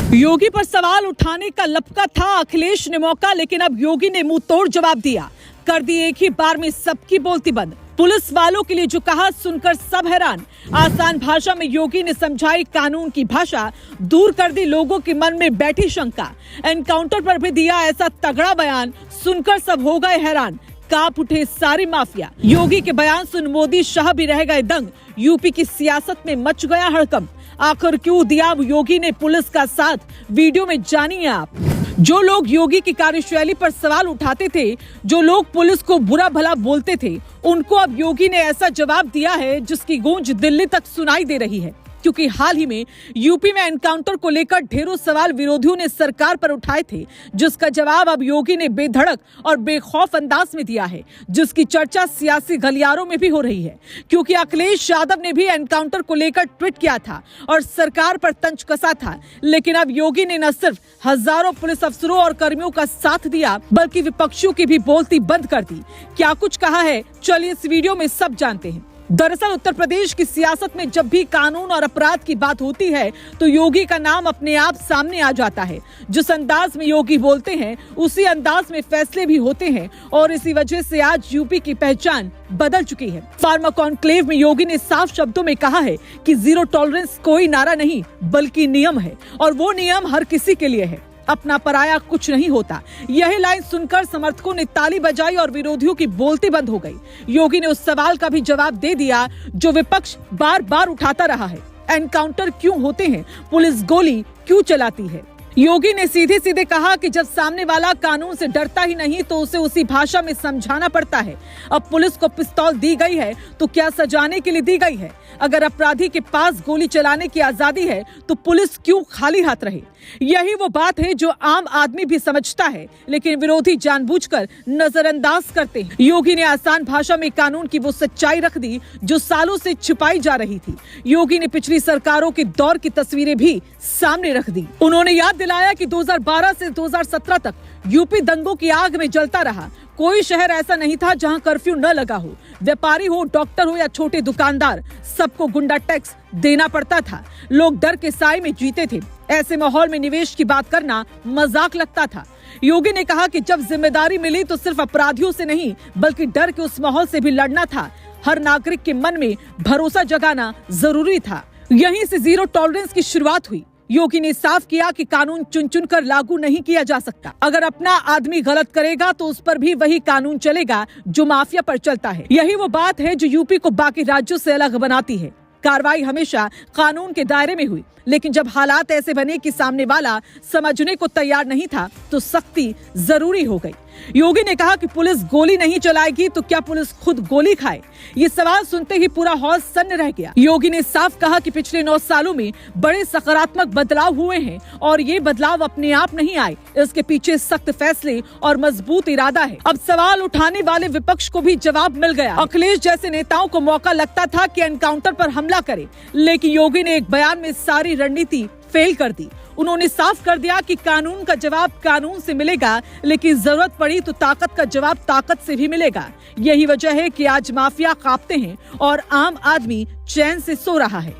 योगी पर सवाल उठाने का लपका था अखिलेश ने मौका, लेकिन अब योगी ने मुंह तोड़ जवाब दिया। कर दी एक ही बार में सबकी बोलती बंद। पुलिस वालों के लिए जो कहा सुनकर सब हैरान। आसान भाषा में योगी ने समझाई कानून की भाषा, दूर कर दी लोगों के मन में बैठी शंका। एनकाउंटर पर भी दिया ऐसा तगड़ा बयान, सुनकर सब हो गए हैरान। कांप उठे सारी माफिया। योगी के बयान सुन मोदी शाह भी रह गए दंग। यूपी की सियासत में मच गया हड़कंप। आखिर क्यों दिया योगी ने पुलिस का साथ, वीडियो में जानिए आप। जो लोग योगी की कार्यशैली पर सवाल उठाते थे, जो लोग पुलिस को बुरा भला बोलते थे, उनको अब योगी ने ऐसा जवाब दिया है जिसकी गूंज दिल्ली तक सुनाई दे रही है। क्योंकि हाल ही में यूपी में एनकाउंटर को लेकर ढेरों सवाल विरोधियों ने सरकार पर उठाए थे, जिसका जवाब अब योगी ने बेधड़क और बेखौफ अंदाज में दिया है, जिसकी चर्चा सियासी गलियारों में भी हो रही है। क्योंकि अखिलेश यादव ने भी एनकाउंटर को लेकर ट्वीट किया था और सरकार पर तंज कसा था, लेकिन अब योगी ने न सिर्फ हजारों पुलिस अफसरों और कर्मियों का साथ दिया, बल्कि विपक्षियों की भी बोलती बंद कर दी। क्या कुछ कहा है, चलिए इस वीडियो में सब जानते हैं। दरअसल उत्तर प्रदेश की सियासत में जब भी कानून और अपराध की बात होती है तो योगी का नाम अपने आप सामने आ जाता है। जिस अंदाज में योगी बोलते हैं उसी अंदाज में फैसले भी होते हैं, और इसी वजह से आज यूपी की पहचान बदल चुकी है। फार्मा कॉन्क्लेव में योगी ने साफ शब्दों में कहा है कि जीरो टॉलरेंस कोई नारा नहीं बल्कि नियम है, और वो नियम हर किसी के लिए है। अपना पराया कुछ नहीं होता। यही लाइन सुनकर समर्थकों ने ताली बजाई और विरोधियों की बोलती बंद हो गई। योगी ने उस सवाल का भी जवाब दे दिया जो विपक्ष बार बार उठाता रहा है, एनकाउंटर क्यों होते हैं, पुलिस गोली क्यों चलाती है। योगी ने सीधे सीधे कहा कि जब सामने वाला कानून से डरता ही नहीं तो उसे उसी भाषा में समझाना पड़ता है। अब पुलिस को पिस्तौल दी गई है तो क्या सजाने के लिए दी गई है? अगर अपराधी के पास गोली चलाने की आजादी है तो पुलिस क्यों खाली हाथ रहे? यही वो बात है जो आम आदमी भी समझता है, लेकिन विरोधी जानबूझकर नजरअंदाज करते हैं। योगी ने आसान भाषा में कानून की वो सच्चाई रख दी जो सालों से छिपाई जा रही थी। योगी ने पिछली सरकारों के दौर की तस्वीरें भी सामने रख दी। उन्होंने याद दिलाया कि 2012 से 2017 तक यूपी दंगों की आग में जलता रहा। कोई शहर ऐसा नहीं था जहां कर्फ्यू न लगा हो। व्यापारी हो, डॉक्टर हो या छोटे दुकानदार, सबको गुंडा टैक्स देना पड़ता था। लोग डर के साए में जीते थे। ऐसे माहौल में निवेश की बात करना मजाक लगता था। योगी ने कहा कि जब जिम्मेदारी मिली तो सिर्फ अपराधियों से नहीं बल्कि डर के उस माहौल से भी लड़ना था। हर नागरिक के मन में भरोसा जगाना जरूरी था। यहीं से जीरो टॉलरेंस की शुरुआत हुई। योगी ने साफ किया कि कानून चुन चुन कर लागू नहीं किया जा सकता। अगर अपना आदमी गलत करेगा तो उस पर भी वही कानून चलेगा जो माफिया पर चलता है। यही वो बात है जो यूपी को बाकी राज्यों से अलग बनाती है। कार्रवाई हमेशा कानून के दायरे में हुई, लेकिन जब हालात ऐसे बने कि सामने वाला समझने को तैयार नहीं था तो सख्ती जरूरी हो गई। योगी ने कहा कि पुलिस गोली नहीं चलाएगी तो क्या पुलिस खुद गोली खाए? ये सवाल सुनते ही पूरा हॉल सन्न रह गया। योगी ने साफ कहा कि पिछले 9 सालों में बड़े सकारात्मक बदलाव हुए हैं, और ये बदलाव अपने आप नहीं आए, इसके पीछे सख्त फैसले और मजबूत इरादा है। अब सवाल उठाने वाले विपक्ष को भी जवाब मिल गया। अखिलेश जैसे नेताओं को मौका लगता था कि एनकाउंटर पर हमला करे, लेकिन योगी ने एक बयान में सारी रणनीति फेल कर दी। उन्होंने साफ कर दिया कि कानून का जवाब कानून से मिलेगा, लेकिन जरूरत पड़ी तो ताकत का जवाब ताकत से भी मिलेगा। यही वजह है कि आज माफिया कांपते हैं और आम आदमी चैन से सो रहा है।